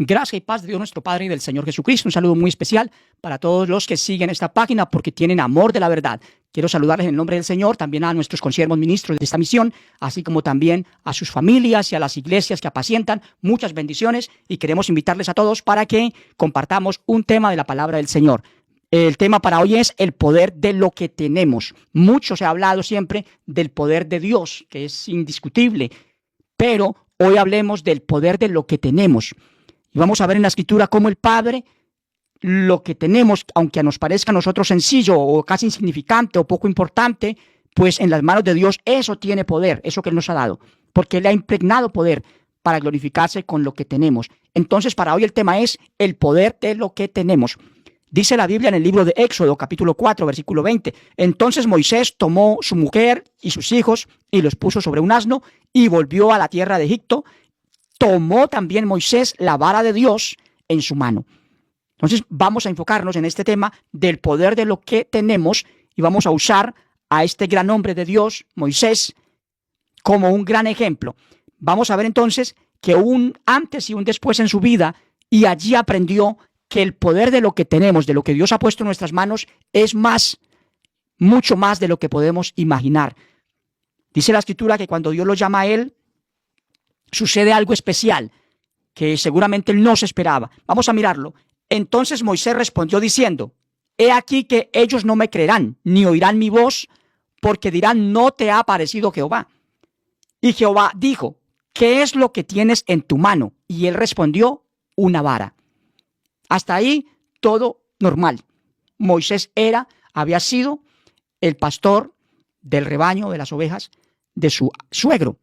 Gracia y paz de Dios nuestro Padre y del Señor Jesucristo. Un saludo muy especial para todos los que siguen esta página porque tienen amor de la verdad. Quiero saludarles en el nombre del Señor, también a nuestros consiervos ministros de esta misión, así como también a sus familias y a las iglesias que apacientan. Muchas bendiciones y queremos invitarles a todos para que compartamos un tema de la palabra del Señor. El tema para hoy es el poder de lo que tenemos. Mucho se ha hablado siempre del poder de Dios, que es indiscutible, pero hoy hablemos del poder de lo que tenemos. Y vamos a ver en la Escritura cómo el Padre, lo que tenemos, aunque nos parezca a nosotros sencillo o casi insignificante o poco importante, pues en las manos de Dios eso tiene poder, eso que Él nos ha dado, porque Él ha impregnado poder para glorificarse con lo que tenemos. Entonces, para hoy el tema es el poder de lo que tenemos. Dice la Biblia en el libro de Éxodo, capítulo 4, versículo 20. Entonces Moisés tomó su mujer y sus hijos y los puso sobre un asno y volvió a la tierra de Egipto. Tomó también Moisés la vara de Dios en su mano. Entonces vamos a enfocarnos en este tema del poder de lo que tenemos y vamos a usar a este gran hombre de Dios, Moisés, como un gran ejemplo. Vamos a ver entonces que un antes y un después en su vida, y allí aprendió que el poder de lo que tenemos, de lo que Dios ha puesto en nuestras manos, es más, mucho más de lo que podemos imaginar. Dice la Escritura que cuando Dios lo llama a él, sucede algo especial que seguramente él no se esperaba. Vamos a mirarlo. Entonces Moisés respondió diciendo: He aquí que ellos no me creerán, ni oirán mi voz, porque dirán: no te ha aparecido Jehová. Y Jehová dijo: ¿qué es lo que tienes en tu mano? Y él respondió: una vara. Hasta ahí todo normal. Moisés había sido el pastor del rebaño de las ovejas de su suegro.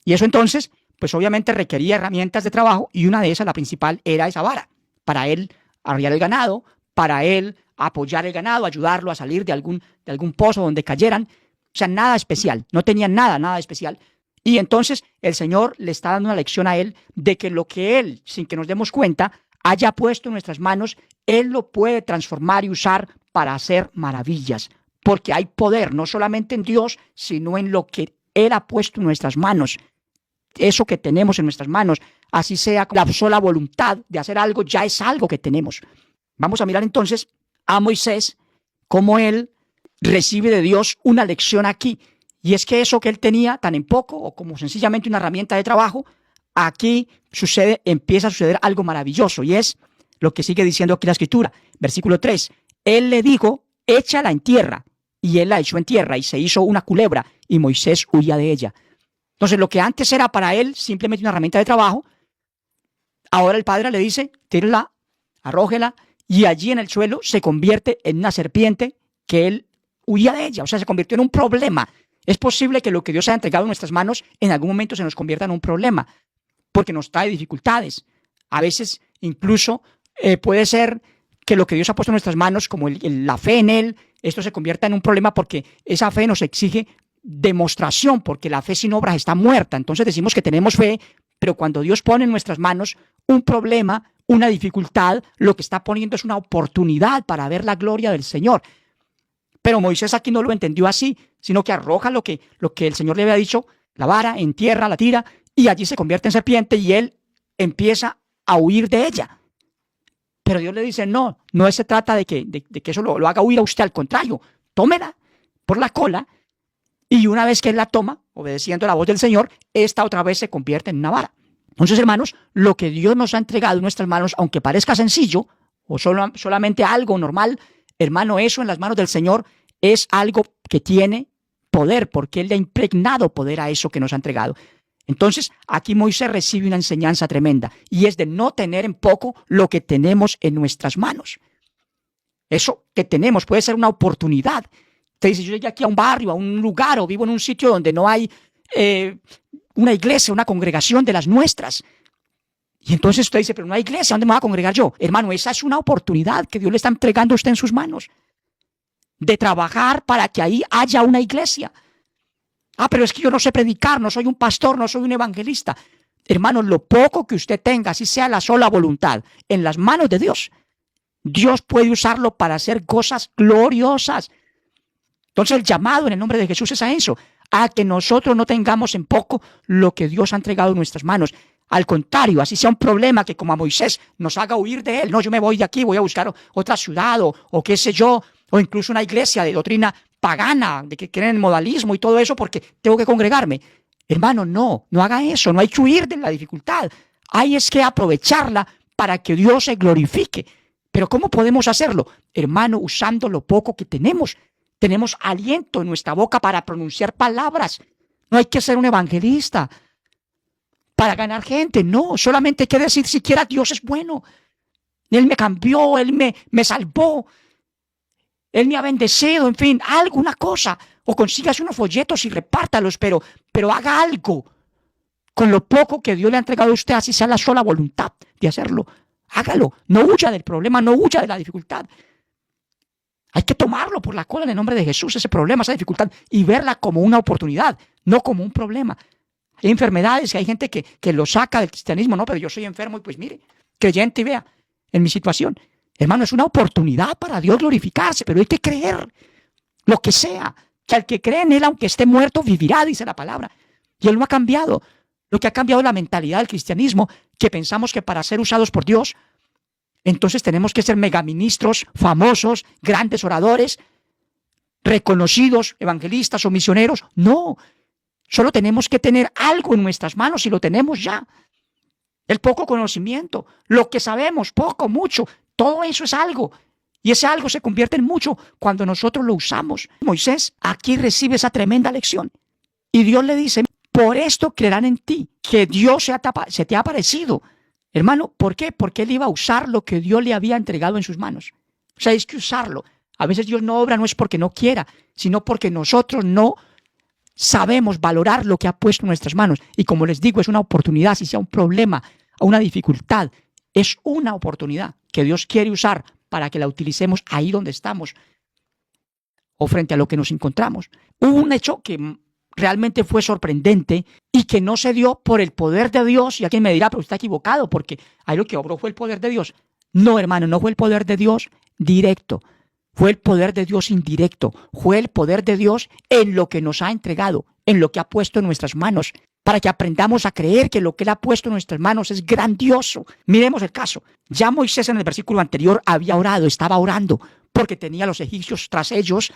Y eso entonces, pues obviamente requería herramientas de trabajo, y una de esas, la principal, era esa vara. Para él arriar el ganado, para él apoyar el ganado, ayudarlo a salir de algún pozo donde cayeran. O sea, nada especial, no tenía nada especial. Y entonces el Señor le está dando una lección a él de que lo que él, sin que nos demos cuenta, haya puesto en nuestras manos, él lo puede transformar y usar para hacer maravillas. Porque hay poder, no solamente en Dios, sino en lo que él ha puesto en nuestras manos. Eso que tenemos en nuestras manos, así sea la sola voluntad de hacer algo, ya es algo que tenemos. Vamos a mirar entonces a Moisés, cómo él recibe de Dios una lección aquí. Y es que eso que él tenía tan en poco, o como sencillamente una herramienta de trabajo, aquí empieza a suceder algo maravilloso, y es lo que sigue diciendo aquí la Escritura. Versículo 3. Él le dijo: échala en tierra. Y él la echó en tierra, y se hizo una culebra, y Moisés huía de ella. Entonces, lo que antes era para él simplemente una herramienta de trabajo, ahora el Padre le dice: tírala, arrójela, y allí en el suelo se convierte en una serpiente que él huía de ella. O sea, se convirtió en un problema. Es posible que lo que Dios ha entregado en nuestras manos en algún momento se nos convierta en un problema, porque nos trae dificultades. A veces incluso puede ser que lo que Dios ha puesto en nuestras manos, como la fe en Él, esto se convierta en un problema porque esa fe nos exige demostración, porque la fe sin obras está muerta. Entonces decimos que tenemos fe, pero cuando Dios pone en nuestras manos un problema, una dificultad, lo que está poniendo es una oportunidad para ver la gloria del Señor. Pero Moisés aquí no lo entendió así, sino que arroja lo que el Señor le había dicho, la vara, en tierra, la tira, y allí se convierte en serpiente, y él empieza a huir de ella. Pero Dios le dice: no se trata de que eso lo haga huir a usted, al contrario, tómela por la cola, y una vez que él la toma, obedeciendo la voz del Señor, esta otra vez se convierte en una vara. Entonces, hermanos, lo que Dios nos ha entregado en nuestras manos, aunque parezca sencillo, o solamente algo normal, hermano, eso en las manos del Señor es algo que tiene poder, porque Él le ha impregnado poder a eso que nos ha entregado. Entonces, aquí Moisés recibe una enseñanza tremenda, y es de no tener en poco lo que tenemos en nuestras manos. Eso que tenemos puede ser una oportunidad. Usted dice: yo llegué aquí a un barrio, a un lugar, o vivo en un sitio donde no hay una iglesia, una congregación de las nuestras. Y entonces usted dice: pero no hay iglesia, ¿dónde me voy a congregar yo? Hermano, esa es una oportunidad que Dios le está entregando a usted en sus manos, de trabajar para que ahí haya una iglesia. Pero es que yo no sé predicar, no soy un pastor, no soy un evangelista. Hermano, lo poco que usted tenga, así sea la sola voluntad, en las manos de Dios, Dios puede usarlo para hacer cosas gloriosas. Entonces el llamado en el nombre de Jesús es a eso, a que nosotros no tengamos en poco lo que Dios ha entregado en nuestras manos, Al contrario, así sea un problema que como a Moisés nos haga huir de él. No, yo me voy de aquí, voy a buscar otra ciudad o qué sé yo, o incluso una iglesia de doctrina pagana, de que creen en modalismo y todo eso porque tengo que congregarme. Hermano, no haga eso, no hay que huir de la dificultad. Hay es que aprovecharla para que Dios se glorifique. Pero ¿cómo podemos hacerlo? Hermano, usando lo poco que tenemos. Tenemos aliento en nuestra boca para pronunciar palabras. No hay que ser un evangelista para ganar gente, no. Solamente hay que decir siquiera Dios es bueno. Él me cambió, Él me salvó. Él me ha bendecido, en fin, alguna cosa. O consígase unos folletos y repártalos, pero haga algo con lo poco que Dios le ha entregado a usted, así sea la sola voluntad de hacerlo. Hágalo, no huya del problema, no huya de la dificultad. Hay que tomarlo por la cola en el nombre de Jesús, ese problema, esa dificultad, y verla como una oportunidad, no como un problema. Hay enfermedades y hay gente que lo saca del cristianismo, no, pero yo soy enfermo y pues mire, creyente y vea en mi situación. Hermano, es una oportunidad para Dios glorificarse, pero hay que creer lo que sea, que al que cree en Él, aunque esté muerto, vivirá, dice la palabra. Y Él no ha cambiado. Lo que ha cambiado es la mentalidad del cristianismo, que pensamos que para ser usados por Dios, entonces tenemos que ser megaministros, famosos, grandes oradores, reconocidos, evangelistas o misioneros. No, solo tenemos que tener algo en nuestras manos y lo tenemos ya. El poco conocimiento, lo que sabemos, poco, mucho, todo eso es algo. Y ese algo se convierte en mucho cuando nosotros lo usamos. Moisés aquí recibe esa tremenda lección. Y Dios le dice, por esto creerán en ti, que Dios se te ha aparecido. Hermano, ¿por qué? Porque él iba a usar lo que Dios le había entregado en sus manos. O sea, es que usarlo. A veces Dios no obra no es porque no quiera, sino porque nosotros no sabemos valorar lo que ha puesto en nuestras manos. Y como les digo, es una oportunidad, si sea un problema o una dificultad, es una oportunidad que Dios quiere usar para que la utilicemos ahí donde estamos o frente a lo que nos encontramos. Hubo un hecho que realmente fue sorprendente y que no se dio por el poder de Dios. Y alguien me dirá, pero usted está equivocado porque ahí lo que obró fue el poder de Dios. No, hermano, no fue el poder de Dios directo. Fue el poder de Dios indirecto. Fue el poder de Dios en lo que nos ha entregado, en lo que ha puesto en nuestras manos, para que aprendamos a creer que lo que Él ha puesto en nuestras manos es grandioso. Miremos el caso. Ya Moisés en el versículo anterior había orado, estaba orando, porque tenía a los egipcios tras ellos,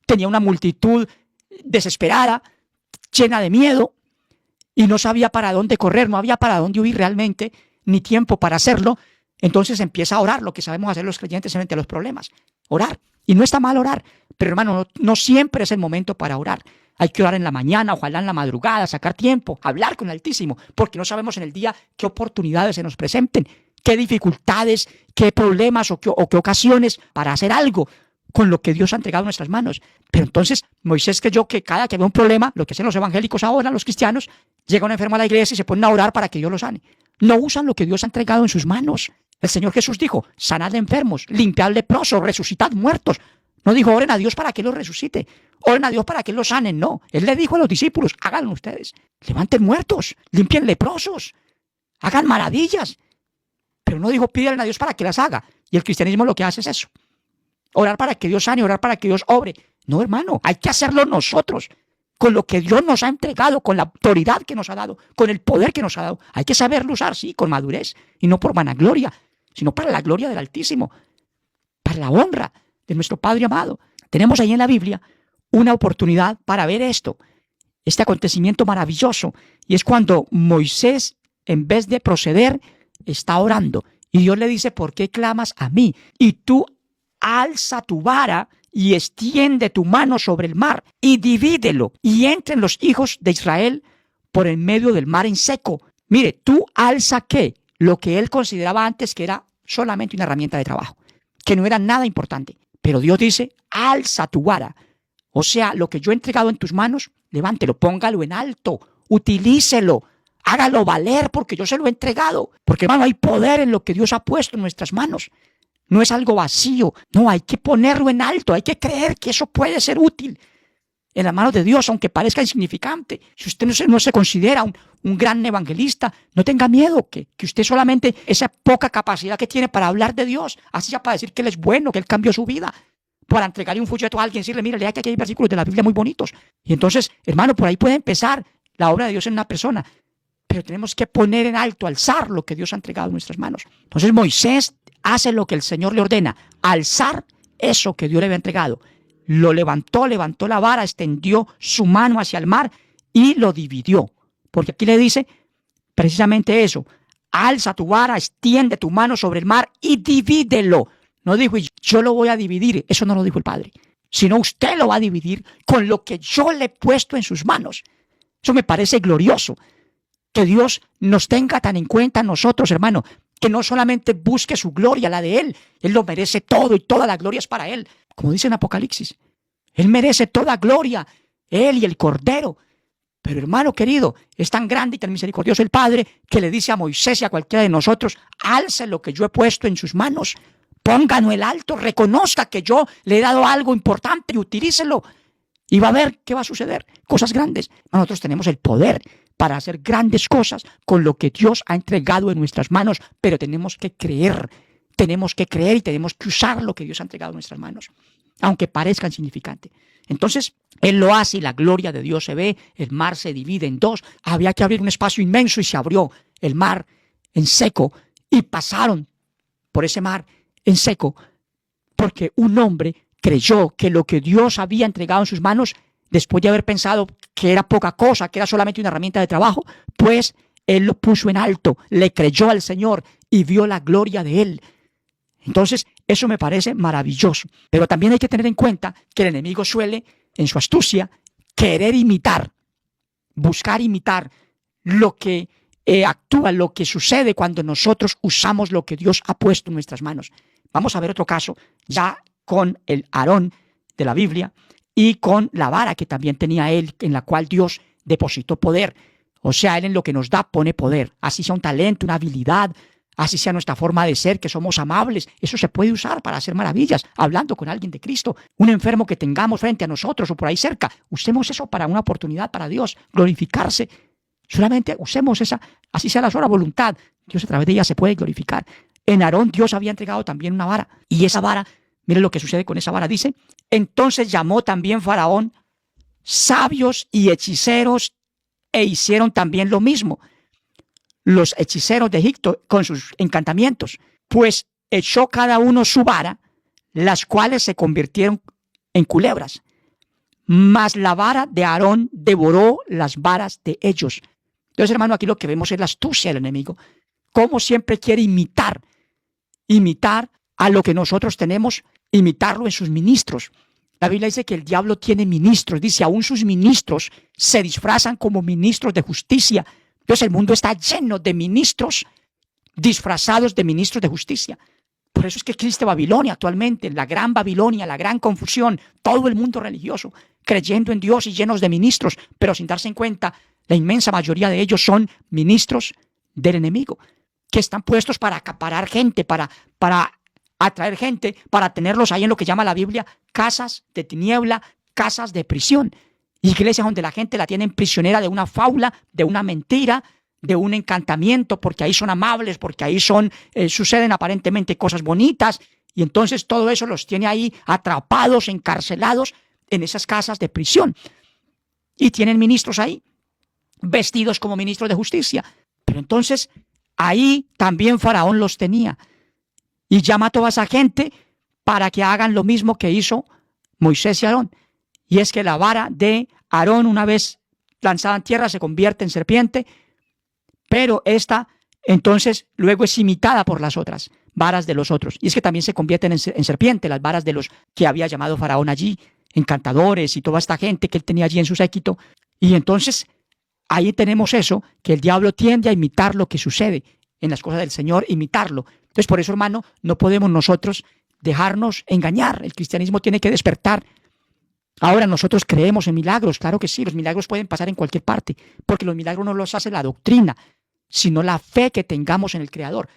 tenía una multitud desesperada, llena de miedo, y no sabía para dónde correr, no había para dónde huir realmente, ni tiempo para hacerlo. Entonces empieza a orar, lo que sabemos hacer los creyentes frente a los problemas, orar. Y no está mal orar, pero hermano, no siempre es el momento para orar. Hay que orar en la mañana, ojalá en la madrugada, sacar tiempo, hablar con el Altísimo, porque no sabemos en el día qué oportunidades se nos presenten, qué dificultades, qué problemas o qué ocasiones para hacer algo con lo que Dios ha entregado en nuestras manos. Pero entonces Moisés creyó que cada que había un problema, lo que hacen los evangélicos ahora, los cristianos, llega un enfermo a la iglesia y se ponen a orar para que Dios lo sane. No usan lo que Dios ha entregado en sus manos. El Señor Jesús dijo, sanad enfermos, limpiad leprosos, resucitad muertos. No dijo, oren a Dios para que los resucite, oren a Dios para que los sanen. No, Él le dijo a los discípulos, háganlo ustedes. Levanten muertos, limpien leprosos, hagan maravillas. Pero no dijo, pídanle a Dios para que las haga. Y el cristianismo lo que hace es eso. Orar para que Dios sane, orar para que Dios obre. No, hermano, hay que hacerlo nosotros, con lo que Dios nos ha entregado, con la autoridad que nos ha dado, con el poder que nos ha dado. Hay que saberlo usar, sí, con madurez, y no por vanagloria, sino para la gloria del Altísimo, para la honra de nuestro Padre amado. Tenemos ahí en la Biblia una oportunidad para ver esto, este acontecimiento maravilloso, y es cuando Moisés, en vez de proceder, está orando, y Dios le dice, ¿por qué clamas a mí? Y tú alza tu vara y extiende tu mano sobre el mar y divídelo y entren los hijos de Israel por en medio del mar en seco. Mire, tú alza ¿qué? Lo que él consideraba antes que era solamente una herramienta de trabajo, que no era nada importante. Pero Dios dice, alza tu vara. O sea, lo que yo he entregado en tus manos, levántelo, póngalo en alto, utilícelo, hágalo valer porque yo se lo he entregado. Porque, hermano, hay poder en lo que Dios ha puesto en nuestras manos. No es algo vacío, no, hay que ponerlo en alto, hay que creer que eso puede ser útil en las manos de Dios, aunque parezca insignificante. Si usted no se considera un gran evangelista, no tenga miedo, que usted solamente esa poca capacidad que tiene para hablar de Dios, así ya para decir que Él es bueno, que Él cambió su vida, para entregarle un folleto a alguien y decirle, mire, lea que aquí hay versículos de la Biblia muy bonitos. Y entonces, hermano, por ahí puede empezar la obra de Dios en una persona. pero tenemos que poner en alto, alzar lo que Dios ha entregado en nuestras manos. Entonces Moisés hace lo que el Señor le ordena, alzar eso que Dios le había entregado. Lo levantó la vara, extendió su mano hacia el mar y lo dividió. Porque aquí le dice precisamente eso: alza tu vara, extiende tu mano sobre el mar y divídelo. No dijo, yo lo voy a dividir, eso no lo dijo el Padre, sino usted lo va a dividir con lo que yo le he puesto en sus manos. Eso me parece glorioso, que Dios nos tenga tan en cuenta a nosotros, hermano, que no solamente busque su gloria, la de Él. Él lo merece todo y toda la gloria es para Él. Como dice en Apocalipsis, Él merece toda gloria, Él y el Cordero. Pero hermano querido, es tan grande y tan misericordioso el Padre que le dice a Moisés y a cualquiera de nosotros: alce lo que yo he puesto en sus manos, póngalo en alto, reconozca que yo le he dado algo importante y utilícelo. Y va a ver qué va a suceder, cosas grandes. Nosotros tenemos el poder para hacer grandes cosas con lo que Dios ha entregado en nuestras manos, pero tenemos que creer y tenemos que usar lo que Dios ha entregado en nuestras manos, aunque parezca insignificante. Entonces, Él lo hace y la gloria de Dios se ve, el mar se divide en dos, había que abrir un espacio inmenso y se abrió el mar en seco y pasaron por ese mar en seco porque un hombre creyó que lo que Dios había entregado en sus manos, después de haber pensado que era poca cosa, que era solamente una herramienta de trabajo, pues Él lo puso en alto, le creyó al Señor y vio la gloria de Él. Entonces, eso me parece maravilloso. Pero también hay que tener en cuenta que el enemigo suele, en su astucia, querer imitar, buscar imitar lo que actúa, lo que sucede cuando nosotros usamos lo que Dios ha puesto en nuestras manos. Vamos a ver otro caso, ya con el Aarón de la Biblia y con la vara que también tenía él, en la cual Dios depositó poder. O sea, Él en lo que nos da pone poder, así sea un talento, una habilidad, así sea nuestra forma de ser, que somos amables. Eso se puede usar para hacer maravillas, hablando con alguien de Cristo, un enfermo que tengamos frente a nosotros o por ahí cerca. Usemos eso para una oportunidad para Dios, glorificarse. Solamente usemos esa, así sea la sola voluntad. Dios a través de ella se puede glorificar. En Aarón Dios había entregado también una vara, y esa vara, miren lo que sucede con esa vara, dice: entonces llamó también Faraón sabios y hechiceros e hicieron también lo mismo. Los hechiceros de Egipto con sus encantamientos, pues echó cada uno su vara, las cuales se convirtieron en culebras. Mas la vara de Aarón devoró las varas de ellos. Entonces, hermano, aquí lo que vemos es la astucia del enemigo. Cómo siempre quiere imitar a lo que nosotros tenemos, imitarlo en sus ministros. La Biblia dice que el diablo tiene ministros, dice, aún sus ministros se disfrazan como ministros de justicia. Entonces el mundo está lleno de ministros disfrazados de ministros de justicia. Por eso es que existe Babilonia actualmente, la gran Babilonia, la gran confusión, todo el mundo religioso, creyendo en Dios y llenos de ministros, pero sin darse en cuenta, la inmensa mayoría de ellos son ministros del enemigo, que están puestos para acaparar gente, para atraer gente, para tenerlos ahí en lo que llama la Biblia casas de tiniebla, casas de prisión. Iglesias donde la gente la tienen prisionera de una fábula, de una mentira, de un encantamiento, porque ahí son amables, porque ahí suceden aparentemente cosas bonitas, y entonces todo eso los tiene ahí atrapados, encarcelados en esas casas de prisión. Y tienen ministros ahí, vestidos como ministros de justicia. Pero entonces ahí también Faraón los tenía. Y llama a toda esa gente para que hagan lo mismo que hizo Moisés y Aarón. Y es que la vara de Aarón, una vez lanzada en tierra, se convierte en serpiente, pero esta entonces luego es imitada por las otras varas de los otros. Y es que también se convierten en serpiente las varas de los que había llamado Faraón allí, encantadores y toda esta gente que él tenía allí en su séquito. Y entonces ahí tenemos eso, que el diablo tiende a imitar lo que sucede en las cosas del Señor, imitarlo. Entonces por eso, hermano, no podemos nosotros dejarnos engañar. El cristianismo tiene que despertar. Ahora nosotros creemos en milagros, claro que sí, los milagros pueden pasar en cualquier parte, porque los milagros no los hace la doctrina, sino la fe que tengamos en el Creador.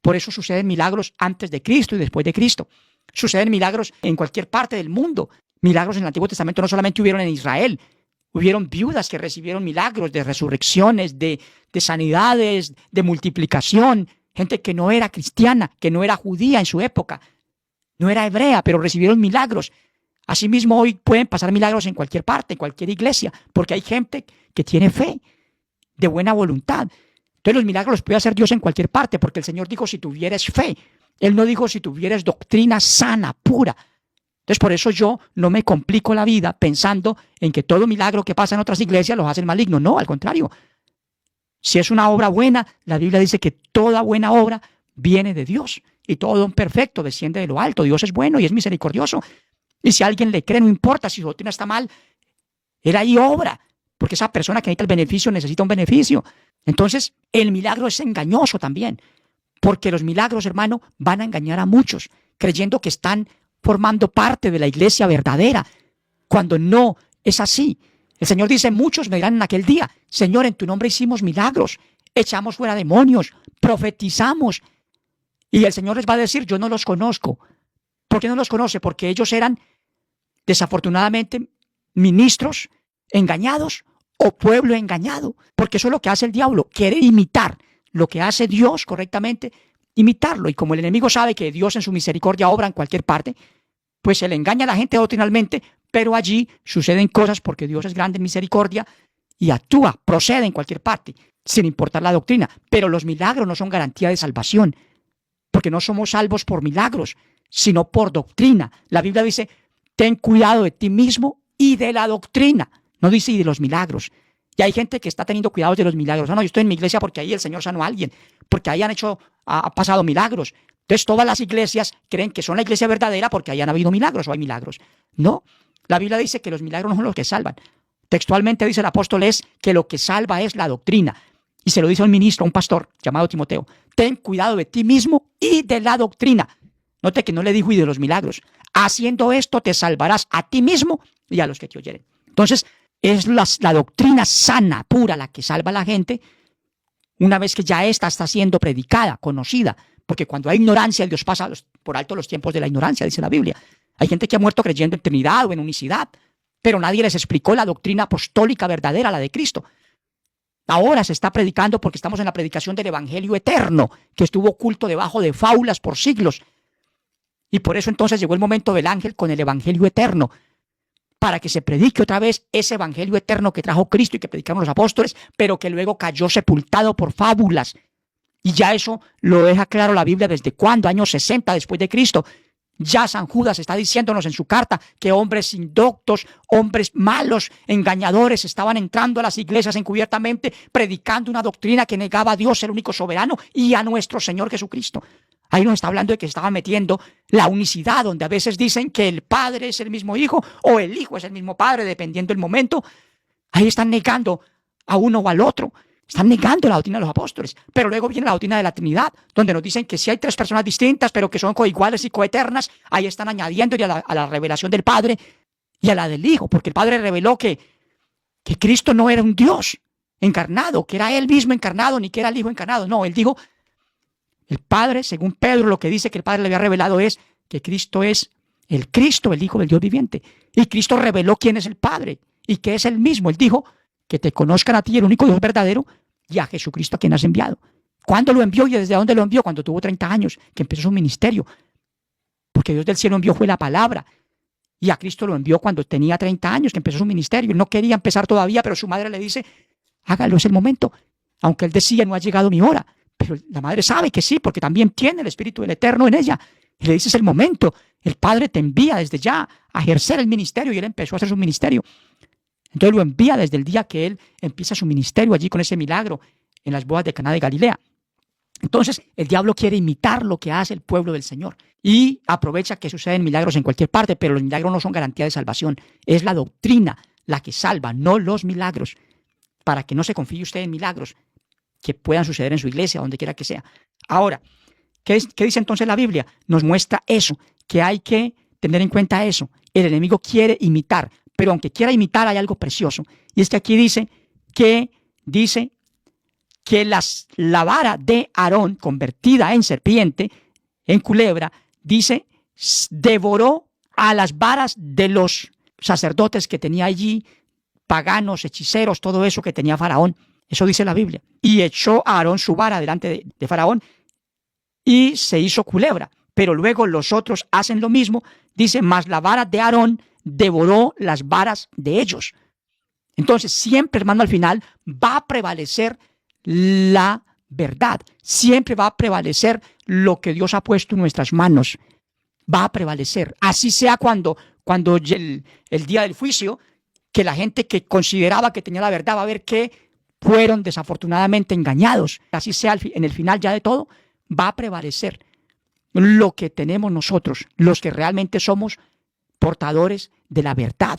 Por eso suceden milagros antes de Cristo y después de Cristo. Suceden milagros en cualquier parte del mundo. Milagros en el Antiguo Testamento no solamente hubieron en Israel, hubieron viudas que recibieron milagros de resurrecciones, de sanidades, de multiplicación, gente que no era cristiana, que no era judía en su época, no era hebrea, pero recibieron milagros. Asimismo, hoy pueden pasar milagros en cualquier parte, en cualquier iglesia, porque hay gente que tiene fe, de buena voluntad. Entonces los milagros los puede hacer Dios en cualquier parte, porque el Señor dijo si tuvieres fe. Él no dijo si tuvieres doctrina sana, pura. Entonces por eso yo no me complico la vida pensando en que todo milagro que pasa en otras iglesias los hace el maligno. No, al contrario. Si es una obra buena, la Biblia dice que toda buena obra viene de Dios y todo don perfecto desciende de lo alto. Dios es bueno y es misericordioso. Y si a alguien le cree, no importa si su doctrina está mal, él ahí obra, porque esa persona que necesita el beneficio necesita un beneficio. Entonces, el milagro es engañoso también, porque los milagros, hermano, van a engañar a muchos, creyendo que están formando parte de la iglesia verdadera, cuando no es así. El Señor dice, muchos me dirán en aquel día, Señor, en tu nombre hicimos milagros, echamos fuera demonios, profetizamos. Y el Señor les va a decir, yo no los conozco. ¿Por qué no los conoce? Porque ellos eran, desafortunadamente, ministros engañados o pueblo engañado. Porque eso es lo que hace el diablo, quiere imitar lo que hace Dios correctamente, imitarlo. Y como el enemigo sabe que Dios en su misericordia obra en cualquier parte, pues se le engaña a la gente doctrinalmente, pero allí suceden cosas porque Dios es grande en misericordia y actúa, procede en cualquier parte, sin importar la doctrina. Pero los milagros no son garantía de salvación, porque no somos salvos por milagros, sino por doctrina. La Biblia dice, ten cuidado de ti mismo y de la doctrina. No dice y de los milagros. Y hay gente que está teniendo cuidado de los milagros. No, yo estoy en mi iglesia porque ahí el Señor sanó a alguien, porque ahí ha pasado milagros. Entonces todas las iglesias creen que son la iglesia verdadera porque ahí han habido milagros o hay milagros. No, la Biblia dice que los milagros no son los que salvan. Textualmente dice el apóstol es que lo que salva es la doctrina. Y se lo dice a un ministro, a un pastor llamado Timoteo. Ten cuidado de ti mismo y de la doctrina. Note que no le dijo y de los milagros. Haciendo esto te salvarás a ti mismo y a los que te oyeren. Entonces es la doctrina sana, pura, la que salva a la gente una vez que ya esta está siendo predicada, conocida. Porque cuando hay ignorancia, Dios pasa por alto los tiempos de la ignorancia, dice la Biblia. Hay gente que ha muerto creyendo en Trinidad o en unicidad, pero nadie les explicó la doctrina apostólica verdadera, la de Cristo. Ahora se está predicando porque estamos en la predicación del Evangelio eterno, que estuvo oculto debajo de fábulas por siglos. Y por eso entonces llegó el momento del ángel con el Evangelio eterno, para que se predique otra vez ese Evangelio eterno que trajo Cristo y que predicaron los apóstoles, pero que luego cayó sepultado por fábulas. Y ya eso lo deja claro la Biblia desde cuándo, años 60 después de Cristo. Ya San Judas está diciéndonos en su carta que hombres indoctos, hombres malos, engañadores, estaban entrando a las iglesias encubiertamente, predicando una doctrina que negaba a Dios, el único soberano, y a nuestro Señor Jesucristo. Ahí nos está hablando de que estaba metiendo la unicidad, donde a veces dicen que el Padre es el mismo Hijo o el Hijo es el mismo Padre, dependiendo del momento. Ahí están negando a uno o al otro. Están negando la doctrina de los apóstoles. Pero luego viene la doctrina de la Trinidad, donde nos dicen que si hay tres personas distintas, pero que son coiguales y coeternas, ahí están añadiendo a la revelación del Padre y a la del Hijo, porque el Padre reveló que Cristo no era un Dios encarnado, que era Él mismo encarnado, ni que era el Hijo encarnado. No, Él dijo, el Padre, según Pedro, lo que dice que el Padre le había revelado es que Cristo es el Cristo, el Hijo del Dios viviente. Y Cristo reveló quién es el Padre y que es Él mismo. Él dijo que te conozcan a ti, el único Dios verdadero, y a Jesucristo a quien has enviado. ¿Cuándo lo envió y desde dónde lo envió? Cuando tuvo 30 años, que empezó su ministerio. Porque Dios del cielo envió fue la palabra. Y a Cristo lo envió cuando tenía 30 años, que empezó su ministerio. Él no quería empezar todavía, pero su madre le dice, hágalo, es el momento. Aunque él decía, no ha llegado mi hora. Pero la madre sabe que sí, porque también tiene el Espíritu del Eterno en ella. Y le dice, es el momento. El Padre te envía desde ya a ejercer el ministerio. Y él empezó a hacer su ministerio. Entonces lo envía desde el día que él empieza su ministerio allí con ese milagro en las bodas de Caná de Galilea. Entonces el diablo quiere imitar lo que hace el pueblo del Señor y aprovecha que suceden milagros en cualquier parte, pero los milagros no son garantía de salvación. Es la doctrina la que salva, no los milagros. Para que no se confíe usted en milagros que puedan suceder en su iglesia, donde quiera que sea. Ahora, ¿qué dice entonces la Biblia? Nos muestra eso, que hay que tener en cuenta eso. El enemigo quiere imitar. Pero aunque quiera imitar, hay algo precioso. Y es que aquí dice que la vara de Aarón, convertida en serpiente, en culebra, dice, devoró a las varas de los sacerdotes que tenía allí, paganos, hechiceros, todo eso que tenía Faraón. Eso dice la Biblia. Y echó a Aarón su vara delante de Faraón y se hizo culebra. Pero luego los otros hacen lo mismo. Dice, mas la vara de Aarón devoró las varas de ellos. Entonces siempre, hermano, al final va a prevalecer la verdad. Siempre va a prevalecer lo que Dios ha puesto en nuestras manos. Va a prevalecer. Así sea cuando el día del juicio, que la gente que consideraba que tenía la verdad va a ver que fueron desafortunadamente engañados. Así sea en el final ya de todo, va a prevalecer lo que tenemos nosotros, los que realmente somos portadores de la verdad.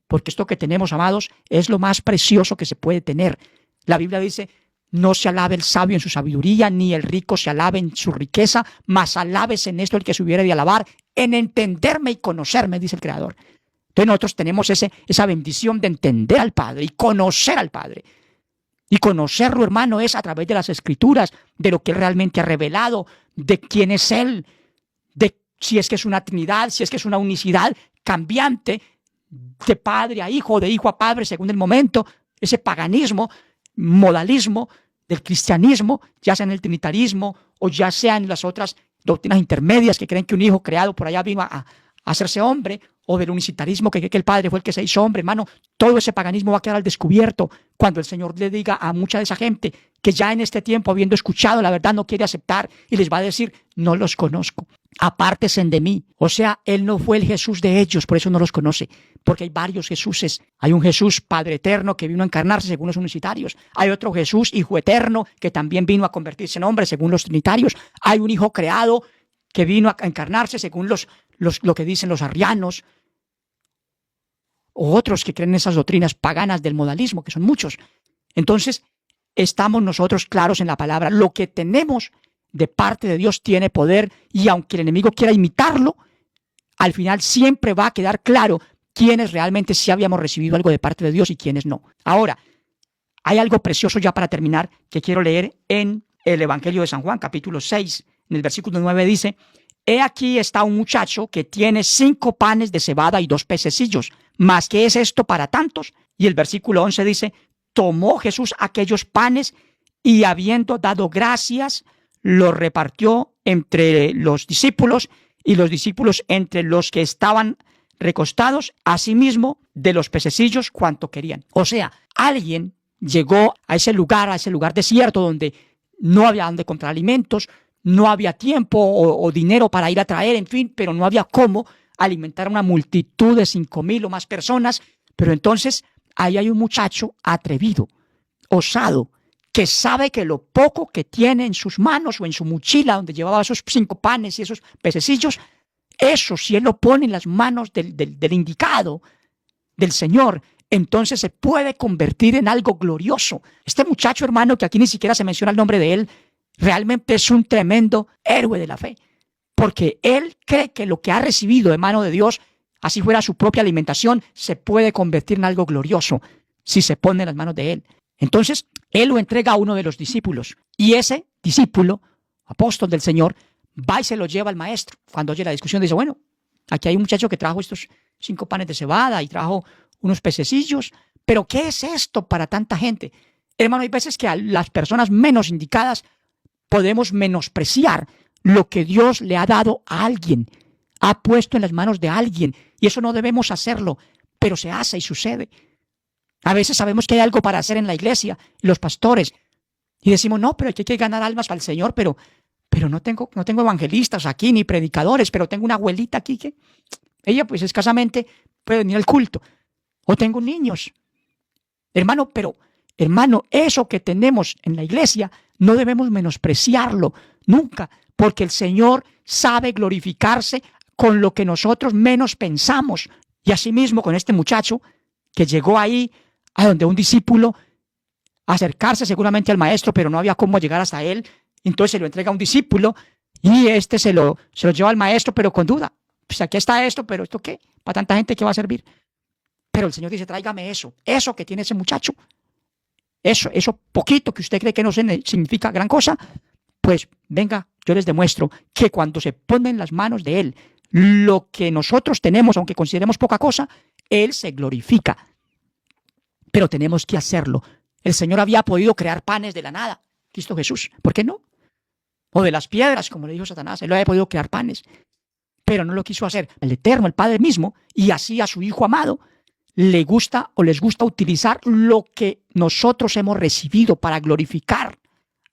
Porque esto que tenemos, amados, es lo más precioso que se puede tener. La Biblia dice: no se alabe el sabio en su sabiduría, ni el rico se alabe en su riqueza, mas alabes en esto el que se hubiera de alabar, en entenderme y conocerme, dice el Creador. Entonces nosotros tenemos esa bendición de entender al Padre y conocer al Padre. Y conocerlo, hermano, es a través de las Escrituras, de lo que Él realmente ha revelado, de quién es Él, de si es que es una Trinidad, si es que es una unicidad cambiante, de padre a hijo, de hijo a padre, según el momento, ese paganismo, modalismo del cristianismo, ya sea en el trinitarismo o ya sea en las otras doctrinas intermedias que creen que un hijo creado por allá vino a hacerse hombre, o del unicitarismo que cree que el Padre fue el que se hizo hombre. Hermano, todo ese paganismo va a quedar al descubierto cuando el Señor le diga a mucha de esa gente que ya en este tiempo, habiendo escuchado la verdad, no quiere aceptar, y les va a decir: no los conozco, apártense de mí. O sea, Él no fue el Jesús de ellos, por eso no los conoce, porque hay varios Jesuses. Hay un Jesús Padre eterno que vino a encarnarse según los unicitarios. Hay otro Jesús Hijo eterno que también vino a convertirse en hombre según los trinitarios. Hay un Hijo creado que vino a encarnarse según lo que dicen los arrianos, o otros que creen en esas doctrinas paganas del modalismo, que son muchos. Entonces, estamos nosotros claros en la palabra. Lo que tenemos de parte de Dios tiene poder, y aunque el enemigo quiera imitarlo, al final siempre va a quedar claro quiénes realmente sí habíamos recibido algo de parte de Dios y quiénes no. Ahora, hay algo precioso ya para terminar que quiero leer en el Evangelio de San Juan, capítulo 6, en el versículo 9 dice: he aquí está un muchacho que tiene 5 panes de cebada y 2 pececillos. ¿Mas qué es esto para tantos? Y el versículo 11 dice: tomó Jesús aquellos panes y, habiendo dado gracias, los repartió entre los discípulos, y los discípulos entre los que estaban recostados, asimismo de los pececillos cuanto querían. O sea, alguien llegó a ese lugar desierto donde no había donde comprar alimentos, no había tiempo o dinero para ir a traer, en fin, pero no había cómo alimentar a una multitud de 5,000 o más personas. Pero entonces ahí hay un muchacho atrevido, osado, que sabe que lo poco que tiene en sus manos o en su mochila donde llevaba esos 5 panes y esos pececillos, eso si él lo pone en las manos del indicado, del Señor, entonces se puede convertir en algo glorioso. Este muchacho, hermano, que aquí ni siquiera se menciona el nombre de él, realmente es un tremendo héroe de la fe, porque él cree que lo que ha recibido de mano de Dios, así fuera su propia alimentación, se puede convertir en algo glorioso si se pone en las manos de él. Entonces, él lo entrega a uno de los discípulos, y ese discípulo, apóstol del Señor, va y se lo lleva al maestro. Cuando oye la discusión dice: bueno, aquí hay un muchacho que trajo estos 5 panes de cebada y trajo unos pececillos, pero ¿qué es esto para tanta gente? Hermano, hay veces que a las personas menos indicadas podemos menospreciar lo que Dios le ha dado a alguien, ha puesto en las manos de alguien, y eso no debemos hacerlo, pero se hace y sucede. A veces sabemos que hay algo para hacer en la iglesia, los pastores, y decimos: no, pero hay que ganar almas para el Señor, pero no tengo evangelistas aquí, ni predicadores, pero tengo una abuelita aquí que ella pues escasamente puede venir al culto, o tengo niños. Hermano, eso que tenemos en la iglesia no debemos menospreciarlo nunca, porque el Señor sabe glorificarse con lo que nosotros menos pensamos. Y asimismo con este muchacho que llegó ahí a donde un discípulo, acercarse seguramente al maestro, pero no había cómo llegar hasta él, entonces se lo entrega a un discípulo y este se lo lleva al maestro, pero con duda. Pues aquí está esto, pero ¿esto qué? Para tanta gente, ¿qué va a servir? Pero el Señor dice: tráigame eso que tiene ese muchacho. Eso poquito que usted cree que no significa gran cosa, pues venga, yo les demuestro que cuando se pone en las manos de Él lo que nosotros tenemos, aunque consideremos poca cosa, Él se glorifica. Pero tenemos que hacerlo. El Señor había podido crear panes de la nada, Cristo Jesús, ¿por qué no? O de las piedras, como le dijo Satanás, Él había podido crear panes, pero no lo quiso hacer. El Eterno, el Padre mismo, y así a su Hijo amado, les gusta utilizar lo que nosotros hemos recibido para glorificar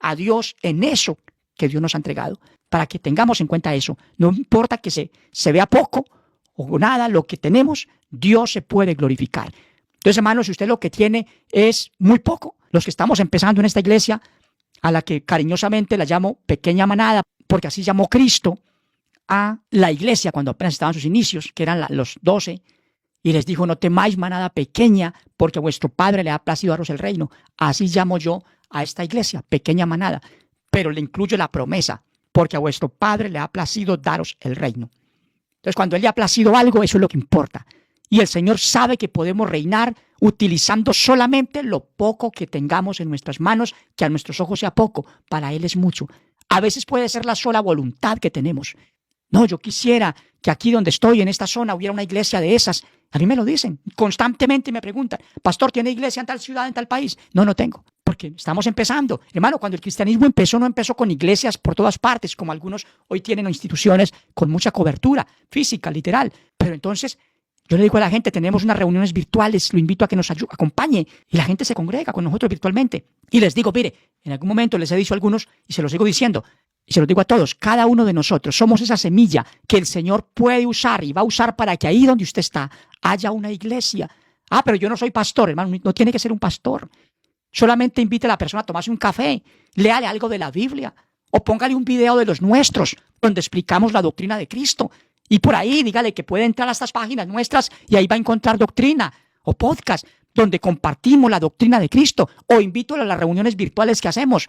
a Dios en eso que Dios nos ha entregado, para que tengamos en cuenta eso. No importa que se vea poco o nada, lo que tenemos, Dios se puede glorificar. Entonces, hermanos, si usted lo que tiene es muy poco, los que estamos empezando en esta iglesia, a la que cariñosamente la llamo pequeña manada, porque así llamó Cristo a la iglesia cuando apenas estaban sus inicios, que eran los 12, y les dijo: no temáis, manada pequeña, porque a vuestro Padre le ha placido daros el reino. Así llamo yo a esta iglesia, pequeña manada, pero le incluyo la promesa: porque a vuestro Padre le ha placido daros el reino. Entonces, cuando Él le ha placido algo, eso es lo que importa. Y el Señor sabe que podemos reinar utilizando solamente lo poco que tengamos en nuestras manos, que a nuestros ojos sea poco, para Él es mucho. A veces puede ser la sola voluntad que tenemos. No, yo quisiera que aquí donde estoy, en esta zona, hubiera una iglesia de esas. A mí me lo dicen, constantemente me preguntan: pastor, ¿tiene iglesia en tal ciudad, en tal país? No, no tengo, porque estamos empezando. Hermano, cuando el cristianismo empezó, no empezó con iglesias por todas partes, como algunos hoy tienen instituciones con mucha cobertura física, literal. Pero entonces, yo le digo a la gente: tenemos unas reuniones virtuales, lo invito a que nos acompañe, y la gente se congrega con nosotros virtualmente. Y les digo: mire, en algún momento les he dicho a algunos, y se los sigo diciendo, y se los digo a todos: cada uno de nosotros somos esa semilla que el Señor puede usar y va a usar para que ahí donde usted está haya una iglesia. Ah, pero yo no soy pastor, hermano. No tiene que ser un pastor. Solamente invite a la persona a tomarse un café, léale algo de la Biblia, o póngale un video de los nuestros donde explicamos la doctrina de Cristo. Y por ahí dígale que puede entrar a estas páginas nuestras y ahí va a encontrar doctrina o podcast donde compartimos la doctrina de Cristo, o invítalo a las reuniones virtuales que hacemos.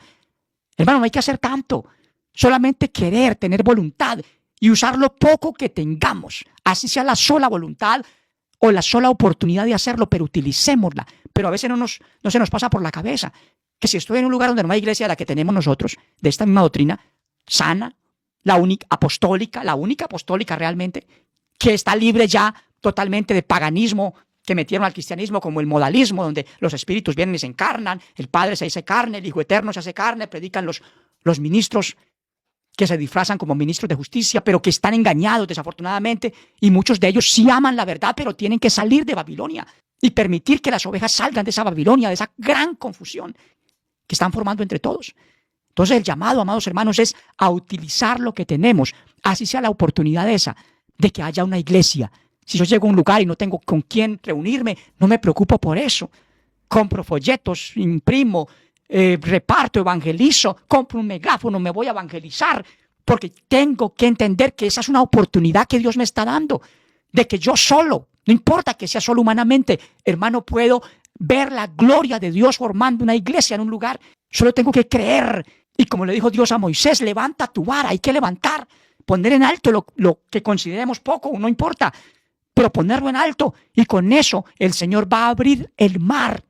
Hermano, no hay que hacer tanto. Solamente querer, tener voluntad y usar lo poco que tengamos. Así sea la sola voluntad o la sola oportunidad de hacerlo, pero utilicémosla. Pero a veces no se nos pasa por la cabeza que si estoy en un lugar donde no hay iglesia, la que tenemos nosotros, de esta misma doctrina, sana, la única apostólica realmente, que está libre ya totalmente de paganismo que metieron al cristianismo, como el modalismo, donde los espíritus vienen y se encarnan, el Padre se hace carne, el Hijo Eterno se hace carne, predican los ministros que se disfrazan como ministros de justicia, pero que están engañados desafortunadamente, y muchos de ellos sí aman la verdad, pero tienen que salir de Babilonia y permitir que las ovejas salgan de esa Babilonia, de esa gran confusión que están formando entre todos. Entonces el llamado, amados hermanos, es a utilizar lo que tenemos, así sea la oportunidad esa de que haya una iglesia. Si yo llego a un lugar y no tengo con quién reunirme, no me preocupo por eso. Compro folletos, imprimo, reparto, evangelizo, compro un megáfono, me voy a evangelizar, porque tengo que entender que esa es una oportunidad que Dios me está dando, de que yo solo, no importa que sea solo humanamente, hermano, puedo ver la gloria de Dios formando una iglesia en un lugar. Solo tengo que creer. Y como le dijo Dios a Moisés: levanta tu vara. Hay que levantar, poner en alto lo que consideremos poco, no importa, pero ponerlo en alto. Y con eso el Señor va a abrir el mar,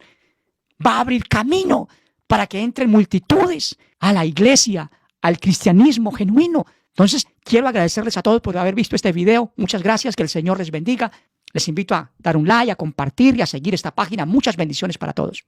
va a abrir camino para que entren multitudes a la iglesia, al cristianismo genuino. Entonces, quiero agradecerles a todos por haber visto este video. Muchas gracias, que el Señor les bendiga. Les invito a dar un like, a compartir y a seguir esta página. Muchas bendiciones para todos.